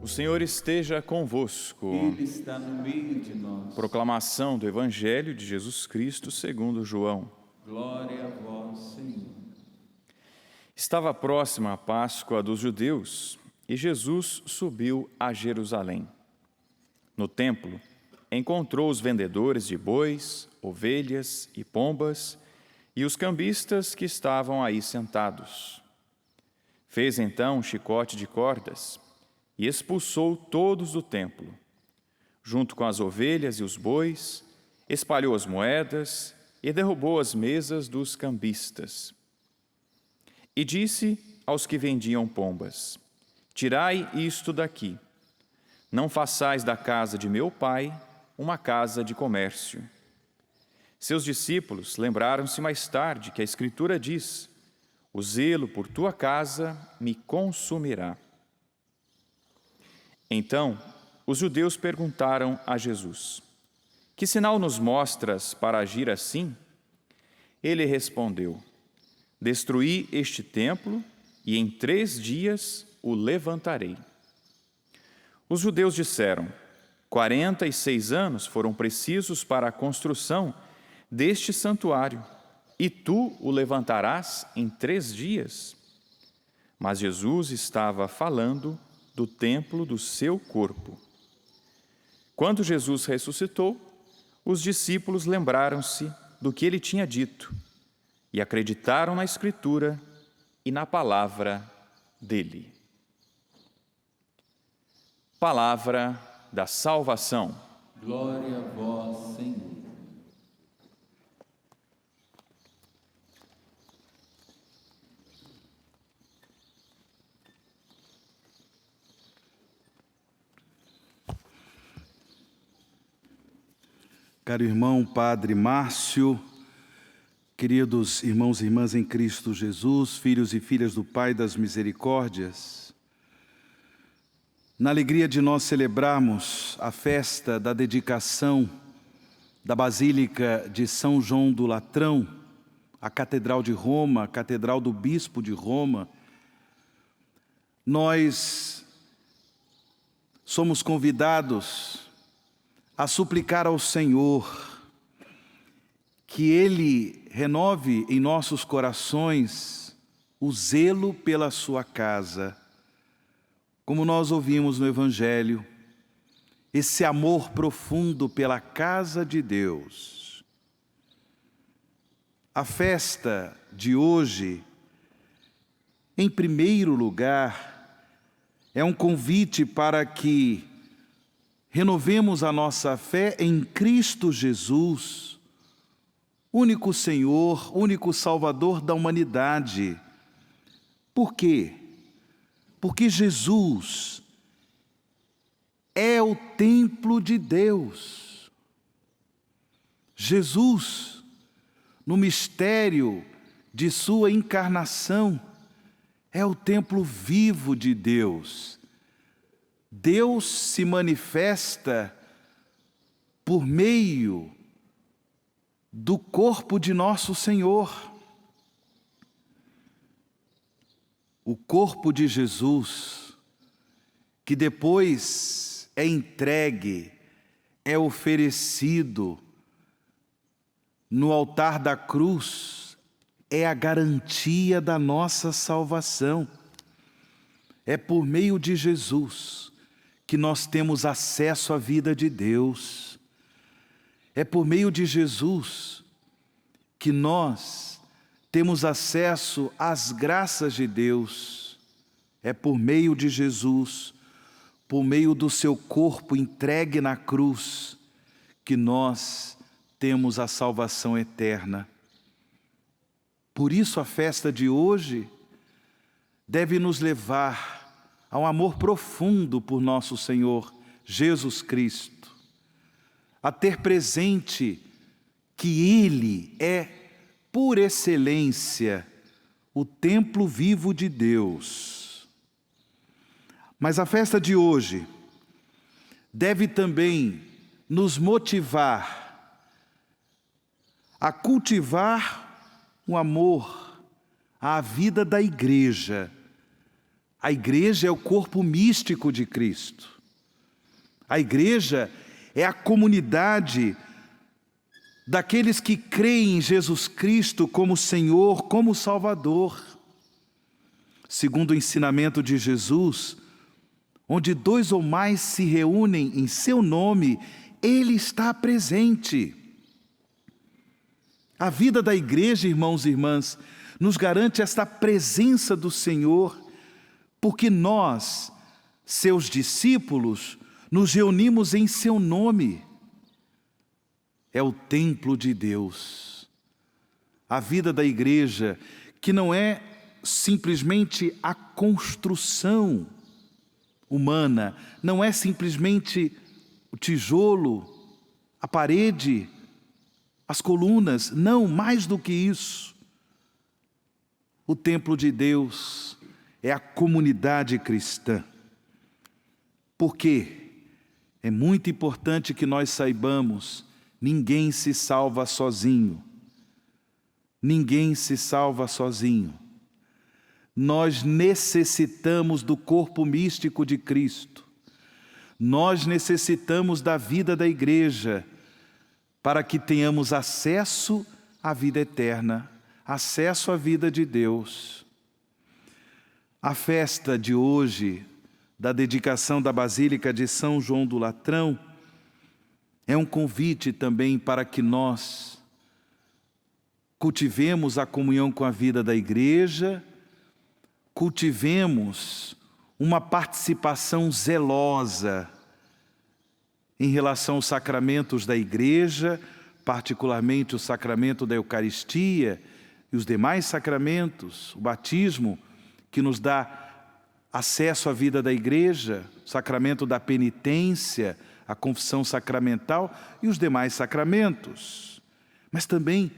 O Senhor esteja convosco. Ele está no meio de nós. Proclamação do Evangelho de Jesus Cristo segundo João. Glória a vós, Senhor. Estava próxima a Páscoa dos judeus e Jesus subiu a Jerusalém. No templo, encontrou os vendedores de bois, ovelhas e pombas e os cambistas que estavam aí sentados. Fez então um chicote de cordas e expulsou todos do templo. Junto com as ovelhas e os bois, espalhou as moedas e derrubou as mesas dos cambistas. E disse aos que vendiam pombas: Tirai isto daqui. Não façais da casa de meu pai uma casa de comércio. Seus discípulos lembraram-se mais tarde que a Escritura diz: O zelo por tua casa me consumirá. Então, os judeus perguntaram a Jesus: Que sinal nos mostras para agir assim? Ele respondeu: Destruí este templo e em 3 dias o levantarei. Os judeus disseram: 46 anos foram precisos para a construção deste santuário, e tu o levantarás em 3 dias? Mas Jesus estava falando do templo do seu corpo. Quando Jesus ressuscitou, os discípulos lembraram-se do que ele tinha dito e acreditaram na Escritura e na palavra dele. Palavra da salvação. Glória a vós, Senhor. Caro irmão Padre Márcio, queridos irmãos e irmãs em Cristo Jesus, filhos e filhas do Pai das Misericórdias, na alegria de nós celebrarmos a festa da dedicação da Basílica de São João do Latrão, a Catedral de Roma, a Catedral do Bispo de Roma, nós somos convidados a suplicar ao Senhor que Ele renove em nossos corações o zelo pela sua casa. Como nós ouvimos no Evangelho, esse amor profundo pela casa de Deus. A festa de hoje, em primeiro lugar, é um convite para que renovemos a nossa fé em Cristo Jesus, único Senhor, único Salvador da humanidade. Por quê? Porque Jesus é o templo de Deus. Jesus, no mistério de sua encarnação, é o templo vivo de Deus. Deus se manifesta por meio do corpo de nosso Senhor. O corpo de Jesus, que depois é entregue, é oferecido no altar da cruz, é a garantia da nossa salvação. É por meio de Jesus que nós temos acesso à vida de Deus. É por meio de Jesus que nós temos acesso às graças de Deus. É por meio de Jesus, por meio do seu corpo entregue na cruz, que nós temos a salvação eterna. Por isso a festa de hoje deve nos levar a um amor profundo por nosso Senhor Jesus Cristo, a ter presente que Ele é, por excelência, o templo vivo de Deus. Mas a festa de hoje deve também nos motivar a cultivar o amor à vida da igreja, A igreja é o corpo místico de Cristo. A igreja é a comunidade daqueles que creem em Jesus Cristo como Senhor, como Salvador. Segundo o ensinamento de Jesus, onde 2 ou mais se reúnem em seu nome, Ele está presente. A vida da igreja, irmãos e irmãs, nos garante esta presença do Senhor, porque nós, seus discípulos, nos reunimos em seu nome. É o templo de Deus. A vida da igreja, que não é simplesmente a construção humana, não é simplesmente o tijolo, a parede, as colunas, não, mais do que isso. O templo de Deus é a comunidade cristã. Porque é muito importante que nós saibamos, ninguém se salva sozinho. Ninguém se salva sozinho. Nós necessitamos do corpo místico de Cristo. Nós necessitamos da vida da igreja para que tenhamos acesso à vida eterna, acesso à vida de Deus. A festa de hoje, da dedicação da Basílica de São João do Latrão, é um convite também para que nós cultivemos a comunhão com a vida da igreja, cultivemos uma participação zelosa em relação aos sacramentos da igreja, particularmente o sacramento da Eucaristia e os demais sacramentos, o batismo, que nos dá acesso à vida da igreja, o sacramento da penitência, a confissão sacramental e os demais sacramentos. Mas também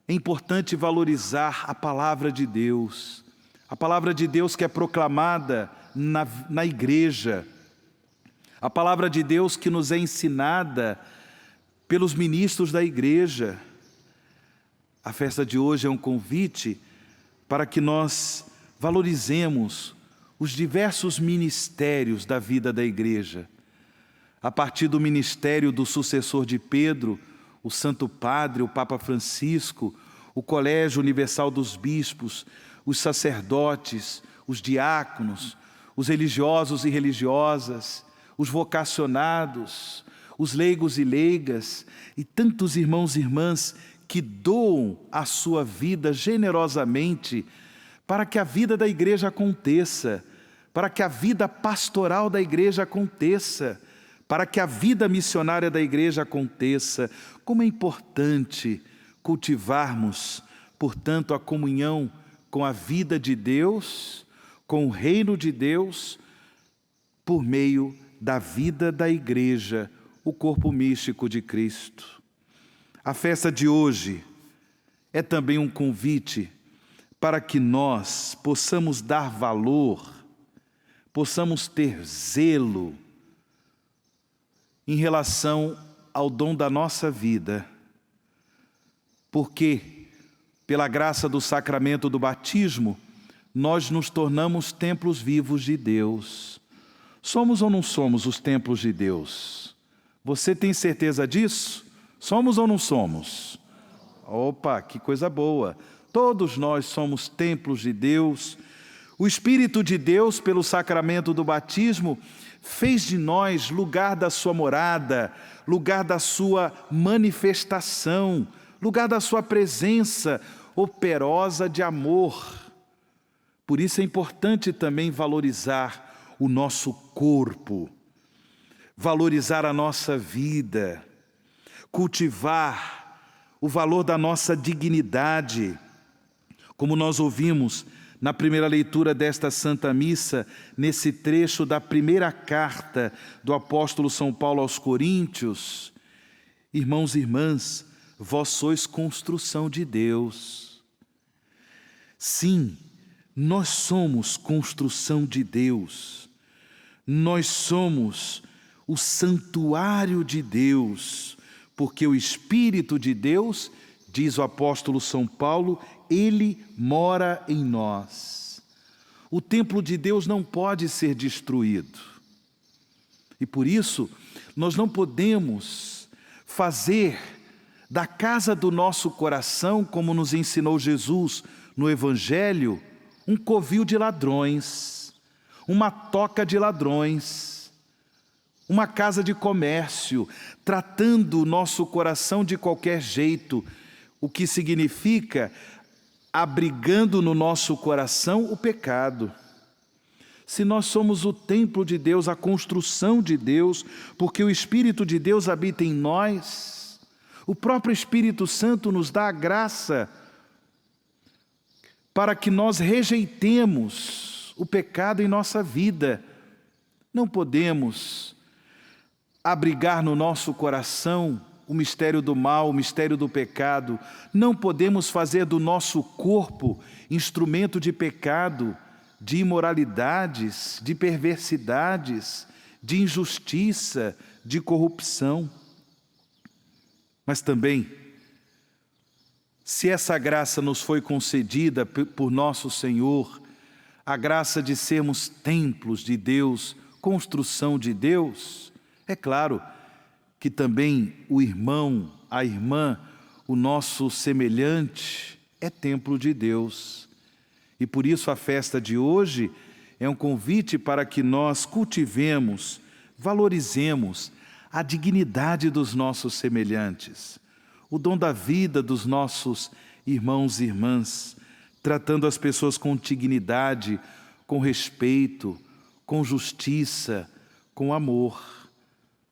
é importante valorizar a palavra de Deus, a palavra de Deus que é proclamada na igreja, a palavra de Deus que nos é ensinada pelos ministros da igreja. A festa de hoje é um convite para que nós valorizemos os diversos ministérios da vida da igreja. A partir do ministério do sucessor de Pedro, o Santo Padre, o Papa Francisco, o Colégio Universal dos Bispos, os sacerdotes, os diáconos, os religiosos e religiosas, os vocacionados, os leigos e leigas, e tantos irmãos e irmãs que doam a sua vida generosamente para que a vida da igreja aconteça, para que a vida pastoral da igreja aconteça, para que a vida missionária da igreja aconteça. Como é importante cultivarmos, portanto, a comunhão com a vida de Deus, com o reino de Deus, por meio da vida da igreja, o corpo místico de Cristo. A festa de hoje é também um convite para que nós possamos dar valor, possamos ter zelo em relação ao dom da nossa vida, porque, pela graça do sacramento do batismo, nós nos tornamos templos vivos de Deus. Somos ou não somos os templos de Deus? Você tem certeza disso? Somos ou não somos? Opa, que coisa boa! Todos nós somos templos de Deus. O Espírito de Deus, pelo sacramento do batismo, fez de nós lugar da sua morada, lugar da sua manifestação, lugar da sua presença operosa de amor. Por isso é importante também valorizar o nosso corpo, valorizar a nossa vida, cultivar o valor da nossa dignidade, como nós ouvimos na primeira leitura desta Santa Missa, nesse trecho da primeira carta do apóstolo São Paulo aos Coríntios. Irmãos e irmãs, vós sois construção de Deus. Sim, nós somos construção de Deus. Nós somos o santuário de Deus, porque o Espírito de Deus, diz o apóstolo São Paulo, Ele mora em nós. O templo de Deus não pode ser destruído. E por isso, nós não podemos fazer da casa do nosso coração, como nos ensinou Jesus no Evangelho, um covil de ladrões, uma toca de ladrões, uma casa de comércio, tratando o nosso coração de qualquer jeito, o que significa abrigando no nosso coração o pecado. Se nós somos o templo de Deus, a construção de Deus, porque o Espírito de Deus habita em nós, o próprio Espírito Santo nos dá a graça para que nós rejeitemos o pecado em nossa vida. Não podemos abrigar no nosso coração o mistério do mal, o mistério do pecado. Não podemos fazer do nosso corpo instrumento de pecado, de imoralidades, de perversidades, de injustiça, de corrupção. Mas também, se essa graça nos foi concedida por nosso Senhor, a graça de sermos templos de Deus, construção de Deus, é claro que também o irmão, a irmã, o nosso semelhante, é templo de Deus. E por isso a festa de hoje é um convite para que nós cultivemos, valorizemos a dignidade dos nossos semelhantes, o dom da vida dos nossos irmãos e irmãs, tratando as pessoas com dignidade, com respeito, com justiça, com amor.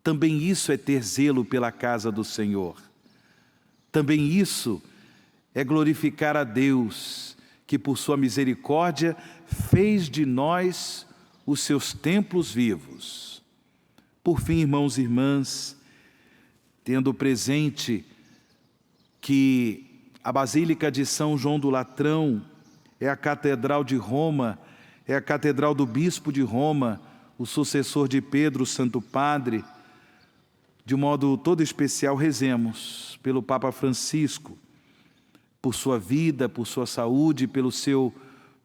Também isso é ter zelo pela casa do Senhor. Também isso é glorificar a Deus, que por sua misericórdia fez de nós os seus templos vivos. Por fim, irmãos e irmãs, tendo presente que a Basílica de São João do Latrão é a Catedral de Roma, é a Catedral do Bispo de Roma, o sucessor de Pedro, o Santo Padre, de um modo todo especial, rezemos pelo Papa Francisco, por sua vida, por sua saúde, pelo seu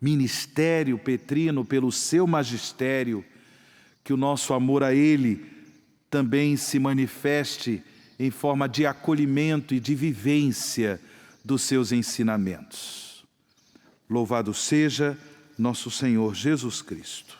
ministério petrino, pelo seu magistério, que o nosso amor a Ele também se manifeste em forma de acolhimento e de vivência dos seus ensinamentos. Louvado seja nosso Senhor Jesus Cristo.